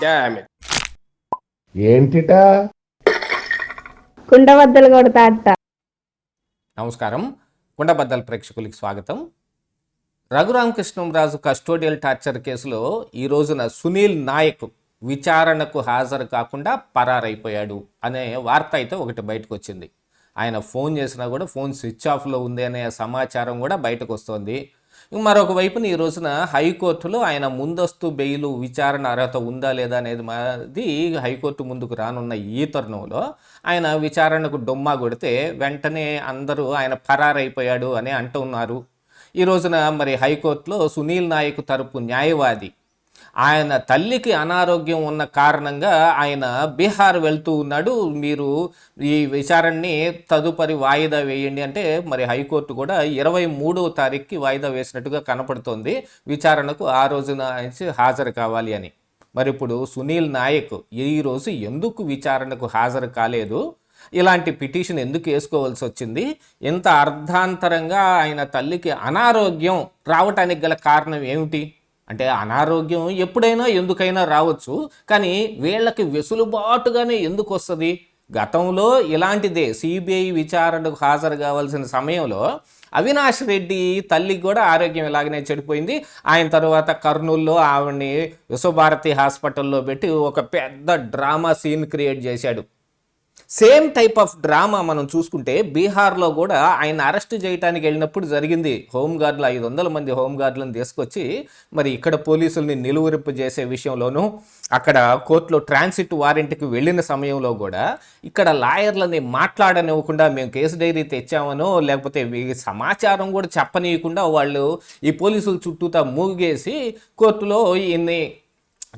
Damn it. ఏంటిటా కుండబద్దలు కొడతా అట్ట. నమస్కారం. కుండబద్దల ప్రేక్షకులకి స్వాగతం. రఘురామకృష్ణంరాజు కస్టోడియల్ టార్చర్ కేసులో ఈ రోజున సునీల్ నాయక్ విచారణకు హాజరు కాకుండా పరారైపోయాడు అనే వార్త అయితే ఒకటి బయటకు వచ్చింది. ఆయన ఫోన్ చేసినా కూడా ఫోన్ స్విచ్ ఆఫ్లో ఉంది అనే సమాచారం కూడా బయటకు వస్తుంది. మరొక వైపున ఈ రోజున హైకోర్టులో ఆయన ముందస్తు బెయిల్ విచారణ అర్హత ఉందా లేదా అనేది మాది హైకోర్టు ముందుకు రానున్న ఈ తరుణంలో ఆయన విచారణకు డొమ్మా కొడితే వెంటనే అందరూ ఆయన పరారైపోయాడు అని అంటున్నారు. ఈ రోజున మరి హైకోర్టులో సునీల్ నాయక్ తరపు న్యాయవాది ఆయన తల్లికి అనారోగ్యం ఉన్న కారణంగా ఆయన బీహార్ వెళ్తూ ఉన్నాడు, మీరు ఈ విచారణని తదుపరి వాయిదా వేయండి అంటే మరి హైకోర్టు కూడా 23వ తారీఖుకి వాయిదా వేసినట్టుగా కనపడుతోంది. విచారణకు ఆ రోజున హాజరు కావాలి అని. మరి ఇప్పుడు సునీల్ నాయక్ ఈరోజు ఎందుకు విచారణకు హాజరు కాలేదు, ఇలాంటి పిటిషన్ ఎందుకు వేసుకోవాల్సి వచ్చింది, ఇంత అర్ధాంతరంగా ఆయన తల్లికి అనారోగ్యం రావటానికి గల కారణం ఏమిటి అంటే, అనారోగ్యం ఎప్పుడైనా ఎందుకైనా రావచ్చు, కానీ వీళ్ళకి వెసులుబాటుగానే ఎందుకు వస్తుంది? గతంలో ఇలాంటిదే సిబిఐ విచారణకు హాజరు కావాల్సిన సమయంలో అవినాష్ రెడ్డి తల్లికి కూడా ఆరోగ్యం ఇలాగనే చెడిపోయింది. ఆయన తర్వాత కర్నూలులో ఆవిడ్ని విశ్వభారతి హాస్పిటల్లో పెట్టి ఒక పెద్ద డ్రామా సీన్ క్రియేట్ చేశాడు. సేమ్ టైప్ ఆఫ్ డ్రామా మనం చూసుకుంటే బీహార్లో కూడా ఆయన అరెస్ట్ చేయడానికి వెళ్ళినప్పుడు జరిగింది. హోంగార్డులు 500 మంది హోంగార్డులను తీసుకొచ్చి మరి ఇక్కడ పోలీసుల్ని నిలువరింపు చేసే విషయంలోనూ, అక్కడ కోర్టులో ట్రాన్సిట్ వారెంట్కి వెళ్ళిన సమయంలో కూడా ఇక్కడ లాయర్లని మాట్లాడనివ్వకుండా మేము కేసు డైరీ తెచ్చామనో లేకపోతే సమాచారం కూడా చెప్పనీయకుండా వాళ్ళు ఈ పోలీసుల చుట్టూతా మూగేసి కోర్టులో ఈయన్ని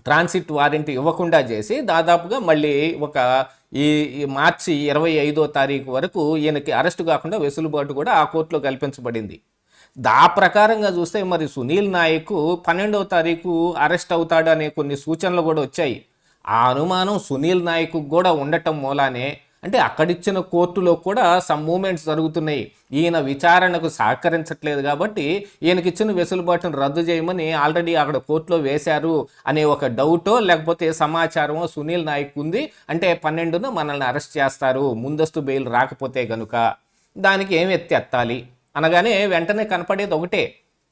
ట్రాన్సిట్ వారెంట్ ఇవ్వకుండా చేసి దాదాపుగా మళ్ళీ ఒక ఈ మార్చి 25వ తారీఖు వరకు ఈయనకి అరెస్టు కాకుండా వెసులుబాటు కూడా ఆ కోర్టులో కల్పించబడింది. దా ప్రకారంగా చూస్తే మరి సునీల్ నాయక్ 12వ తారీఖు అరెస్ట్ అవుతాడు అనే కొన్ని సూచనలు కూడా వచ్చాయి. ఆ అనుమానం సునీల్ నాయక్ కూడా ఉండటం మూలానే, అంటే అక్కడిచ్చిన కోర్టులో కూడా సమ్ మూమెంట్స్ జరుగుతున్నాయి, ఈయన విచారణకు సహకరించట్లేదు కాబట్టి ఈయనకిచ్చిన వెసులుబాటును రద్దు చేయమని ఆల్రెడీ అక్కడ కోర్టులో వేశారు అనే ఒక డౌటో లేకపోతే సమాచారమో సునీల్ నాయక్ ఉంది. అంటే 12న మనల్ని అరెస్ట్ చేస్తారు ముందస్తు బెయిల్ రాకపోతే గనుక, దానికి ఏం ఎత్తాలి అనగానే వెంటనే కనపడేది ఒకటే,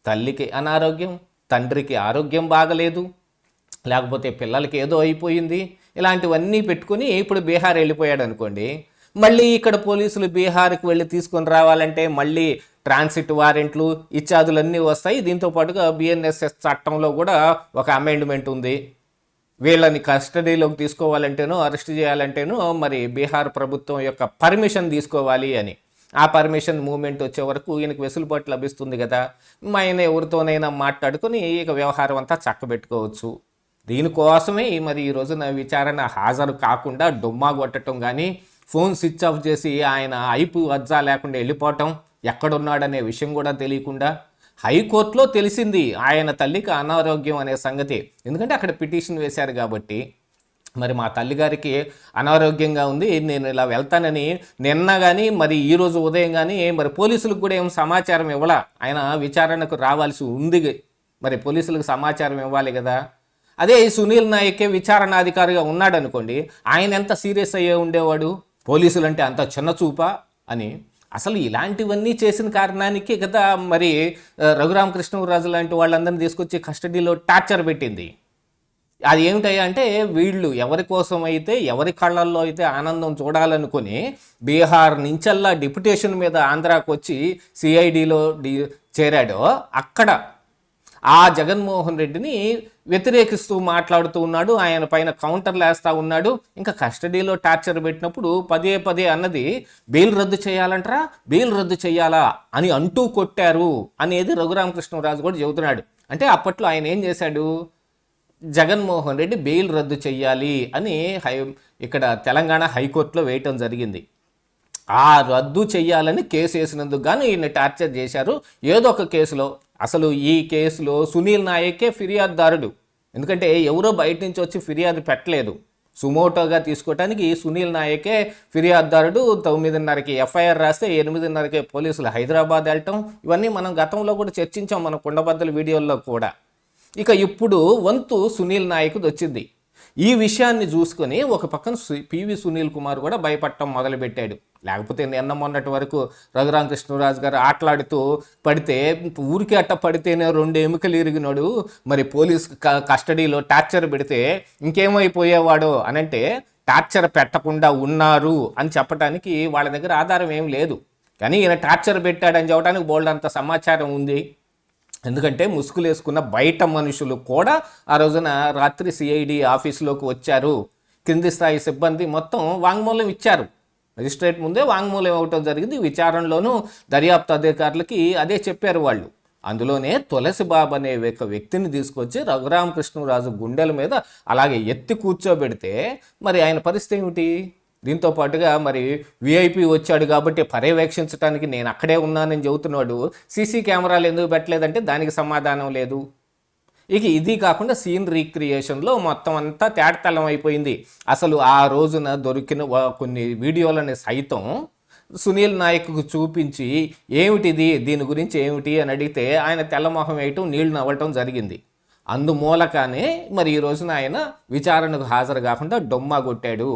తల్లికి అనారోగ్యం, తండ్రికి ఆరోగ్యం బాగలేదు, లేకపోతే పిల్లలకి ఏదో అయిపోయింది, ఇలాంటివన్నీ పెట్టుకుని ఇప్పుడు బీహార్ వెళ్ళిపోయాడు అనుకోండి. మళ్ళీ ఇక్కడ పోలీసులు బీహార్కి వెళ్ళి తీసుకొని రావాలంటే మళ్ళీ ట్రాన్సిట్ వారెంట్లు ఇత్యాదులన్నీ వస్తాయి. దీంతో పాటుగా బిఎన్ఎస్ఎస్ చట్టంలో కూడా ఒక అమెండ్మెంట్ ఉంది. వీళ్ళని కస్టడీలోకి తీసుకోవాలంటేనో అరెస్ట్ చేయాలంటేనో మరి బీహార్ ప్రభుత్వం యొక్క పర్మిషన్ తీసుకోవాలి అని. ఆ పర్మిషన్ మూమెంట్ వచ్చే వరకు ఈయనకు వెసులుబాటు లభిస్తుంది కదా, ఆయన ఎవరితోనైనా మాట్లాడుకొని ఇక వ్యవహారం అంతా చక్కబెట్టుకోవచ్చు. దీనికోసమే మరి ఈ రోజున విచారణ హాజరు కాకుండా డొమ్మా కొట్టడం కానీ, ఫోన్ స్విచ్ ఆఫ్ చేసి ఆయన ఐపు వజ్జా లేకుండా వెళ్ళిపోవటం, ఎక్కడున్నాడనే విషయం కూడా తెలియకుండా. హైకోర్టులో తెలిసింది ఆయన తల్లికి అనారోగ్యం అనే సంగతి, ఎందుకంటే అక్కడ పిటిషన్ వేశారు కాబట్టి. మరి మా తల్లిగారికి అనారోగ్యంగా ఉంది, నేను ఇలా వెళ్తానని నిన్న కానీ మరి ఈరోజు ఉదయం కానీ మరి పోలీసులకు కూడా ఏం సమాచారం ఇవ్వాలా, ఆయన విచారణకు రావాల్సి ఉంది, మరి పోలీసులకు సమాచారం ఇవ్వాలి కదా. అదే సునీల్ నాయకే విచారణాధికారిగా ఉన్నాడు అనుకోండి, ఆయన ఎంత సీరియస్ అయ్యే ఉండేవాడు, పోలీసులు అంటే అంత చిన్న చూపా అని. అసలు ఇలాంటివన్నీ చేసిన కారణానికి కదా మరి రఘురామకృష్ణరాజు లాంటి వాళ్ళందరినీ తీసుకొచ్చి కస్టడీలో టార్చర్ పెట్టింది. అది ఏమిటయ్యా అంటే, వీళ్ళు ఎవరి కోసం అయితే ఎవరి కళ్ళల్లో అయితే ఆనందం చూడాలనుకుని బీహార్ నుంచల్లా డిప్యుటేషన్ మీద ఆంధ్రాకు వచ్చి సిఐడిలో చేరాడో అక్కడ ఆ జగన్మోహన్ రెడ్డిని వ్యతిరేకిస్తూ మాట్లాడుతూ ఉన్నాడు, ఆయన పైన కౌంటర్లు వేస్తూ ఉన్నాడు. ఇంకా కస్టడీలో టార్చర్ పెట్టినప్పుడు పదే అన్నది బెయిల్ రద్దు చేయాలంటారా, బెయిల్ రద్దు చేయాలా అని అంటూ కొట్టారు అనేది రఘురామకృష్ణరాజు కూడా చెబుతున్నాడు. అంటే అప్పట్లో ఆయన ఏం చేశాడు, జగన్మోహన్ రెడ్డి బెయిల్ రద్దు చేయాలి అని ఇక్కడ తెలంగాణ హైకోర్టులో వేయటం జరిగింది. ఆ రద్దు చెయ్యాలని కేసు వేసినందుకు కానీ ఈయన టార్చర్ చేశారు ఏదో ఒక కేసులో. అసలు ఈ కేసులో సునీల్ నాయకే ఫిర్యాదుదారుడు, ఎందుకంటే ఎవరో బయట నుంచి వచ్చి ఫిర్యాదు పెట్టలేదు. సుమోటోగా తీసుకోవటానికి సునీల్ నాయకే ఫిర్యాదుదారుడు. 9:30కి ఎఫ్ఐఆర్ రాస్తే 8:30కే పోలీసులు హైదరాబాద్ వెళ్ళటం, ఇవన్నీ మనం గతంలో కూడా చర్చించాం మన కుండబద్దల వీడియోల్లో కూడా. ఇక ఇప్పుడు వంతు సునీల్ నాయక్ది వచ్చింది. ఈ విషయాన్ని చూసుకొని ఒక పక్కన పివి సునీల్ కుమార్ కూడా భయపడటం మొదలుపెట్టాడు. లేకపోతే నిన్న మొన్నటి వరకు రఘురామకృష్ణరాజు గారు ఆటలాడుతూ పడితే ఊరికి అట్ట పడితేనే 2 ఎముకలు ఇరిగినాడు, మరి పోలీస్ కస్టడీలో టార్చర్ పెడితే ఇంకేమైపోయేవాడు అనంటే టార్చర్ పెట్టకుండా ఉన్నారు అని చెప్పడానికి వాళ్ళ దగ్గర ఆధారం ఏం లేదు. కానీ ఈయన టార్చర్ పెట్టాడని చెప్పడానికి బోల్డ్ అంత సమాచారం ఉంది. ఎందుకంటే ముసుగులు వేసుకున్న బయట మనుషులు కూడా ఆ రోజున రాత్రి సిఐడి ఆఫీసులోకి వచ్చారు. కింది స్థాయి సిబ్బంది మొత్తం వాంగ్మూలం ఇచ్చారు. మెజిస్ట్రేట్ ముందే వాంగ్మూలం ఇవ్వటం జరిగింది. విచారణలోనూ దర్యాప్తు అధికారులకి అదే చెప్పారు వాళ్ళు. అందులోనే తులసిబాబు అనే ఒక వ్యక్తిని తీసుకొచ్చి రఘురామకృష్ణరాజు గుండెల మీద అలాగే ఎత్తి కూర్చోబెడితే మరి ఆయన పరిస్థితి ఏమిటి? దీంతో పాటుగా మరి విఐపి వచ్చాడు కాబట్టి పర్యవేక్షించడానికి నేను అక్కడే ఉన్నానని చెబుతున్నాడు. సీసీ కెమెరాలు ఎందుకు పెట్టలేదంటే దానికి సమాధానం లేదు. ఇక ఇది కాకుండా సీన్ రీక్రియేషన్లో మొత్తం అంతా తేటతెల్లం అయిపోయింది. అసలు ఆ రోజున దొరికిన కొన్ని వీడియోలని సైతం సునీల్ నాయక్కు చూపించి ఏమిటిది, దీని గురించి ఏమిటి అని అడిగితే ఆయన తెల్లమొహం వేయటం, నీళ్లు నవ్వటం జరిగింది. అందుమూలకానే మరి ఈ రోజున ఆయన విచారణకు హాజరు కాకుండా డొమ్మా కొట్టాడు.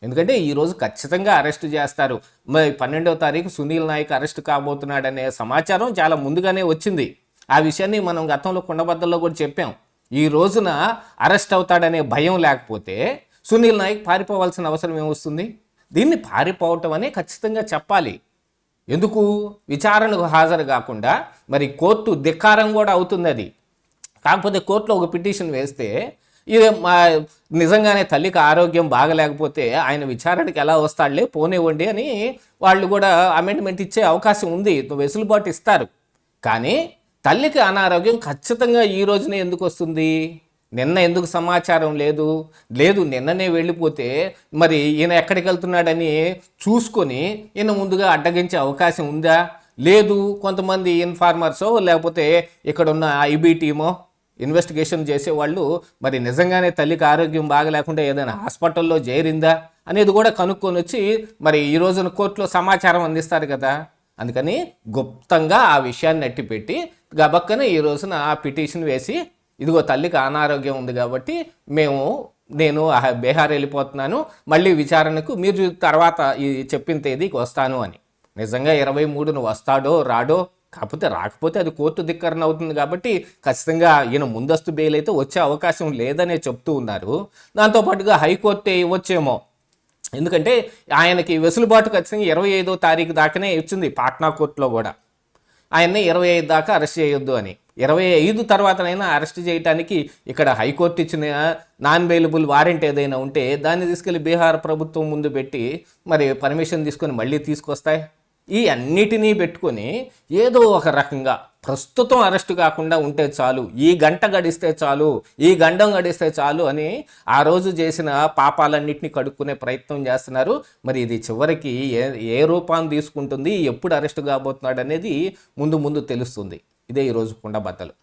ఎందుకంటే ఈరోజు ఖచ్చితంగా అరెస్టు చేస్తారు. మరి 12వ తారీఖు సునీల్ నాయక్ అరెస్ట్ కాబోతున్నాడనే సమాచారం చాలా ముందుగానే వచ్చింది. ఆ విషయాన్ని మనం గతంలో కుండబద్దల్లో కూడా చెప్పాం. ఈ రోజున అరెస్ట్ అవుతాడనే భయం లేకపోతే సునీల్ నాయక్ పారిపోవాల్సిన అవసరం ఏమొస్తుంది? దీన్ని పారిపోవటం అనే ఖచ్చితంగా చెప్పాలి. ఎందుకు? విచారణకు హాజరు కాకుండా మరి కోర్టు ధిక్కారం కూడా అవుతుంది అది. కాకపోతే కోర్టులో ఒక పిటిషన్ వేస్తే ఇది నిజంగానే తల్లికి ఆరోగ్యం బాగలేకపోతే ఆయన విచారణకి ఎలా వస్తాడులే పోనివ్వండి అని వాళ్ళు కూడా అమెండ్మెంట్ ఇచ్చే అవకాశం ఉంది, వెసులుబాటు ఇస్తారు. కానీ తల్లికి అనారోగ్యం ఖచ్చితంగా ఈ రోజునే ఎందుకు వస్తుంది? నిన్న ఎందుకు సమాచారం లేదు? నిన్ననే వెళ్ళిపోతే మరి ఈయన ఎక్కడికి వెళ్తున్నాడని చూసుకొని ఈయన ముందుగా అడ్డగించే అవకాశం ఉందా? లేదు. కొంతమంది ఇన్ఫార్మర్సో లేకపోతే ఇక్కడ ఉన్న ఐబీ టీమో ఇన్వెస్టిగేషన్ చేసేవాళ్ళు మరి నిజంగానే తల్లికి ఆరోగ్యం బాగలేకుండా ఏదైనా హాస్పిటల్లో చేరిందా అనేది కూడా కనుక్కొని వచ్చి మరి ఈ రోజున కోర్టులో సమాచారం అందిస్తారు కదా. అందుకని గుప్తంగా ఆ విషయాన్ని నెట్టిపెట్టి గబక్కన ఈ రోజున ఆ పిటిషన్ వేసి ఇదిగో తల్లికి అనారోగ్యం ఉంది కాబట్టి నేను బీహార్ వెళ్ళిపోతున్నాను, మళ్ళీ విచారణకు మీరు తర్వాత ఈ చెప్పిన తేదీకి వస్తాను అని. నిజంగా 23న వస్తాడో రాడో, కాకపోతే రాకపోతే అది కోర్టు ధిక్కరణ అవుతుంది కాబట్టి ఖచ్చితంగా ఈయన ముందస్తు బెయిల్ అయితే వచ్చే అవకాశం లేదనే చెప్తూ ఉన్నారు. దాంతోపాటుగా హైకోర్టే ఇవ్వచ్చేమో. ఎందుకంటే ఆయనకి వెసులుబాటు ఖచ్చితంగా 25వ తారీఖు దాకానే ఇచ్చింది పాట్నా కోర్టులో కూడా. ఆయన్ని 25 దాకా అరెస్ట్ చేయొద్దు అని. 25 తర్వాతనైనా అరెస్ట్ చేయడానికి ఇక్కడ హైకోర్టు ఇచ్చిన నాన్ బెయిలబుల్ వారెంట్ ఏదైనా ఉంటే దాన్ని తీసుకెళ్లి బీహార్ ప్రభుత్వం ముందు పెట్టి మరి పర్మిషన్ తీసుకొని మళ్ళీ తీసుకొస్తాయి. ఈ అన్నిటినీ పెట్టుకొని ఏదో ఒక రకంగా ప్రస్తుతం అరెస్టు కాకుండా ఉంటే చాలు, ఈ గంట గడిస్తే చాలు, ఈ గండం గడిస్తే చాలు అని ఆ రోజు చేసిన పాపాలన్నింటినీ కడుక్కునే ప్రయత్నం చేస్తున్నారు. మరి ఇది చివరికి ఏ రూపాన్ని తీసుకుంటుంది, ఎప్పుడు అరెస్టు కాబోతున్నాడు అనేది ముందు తెలుస్తుంది. ఇదే ఈరోజు కుండబద్దలు.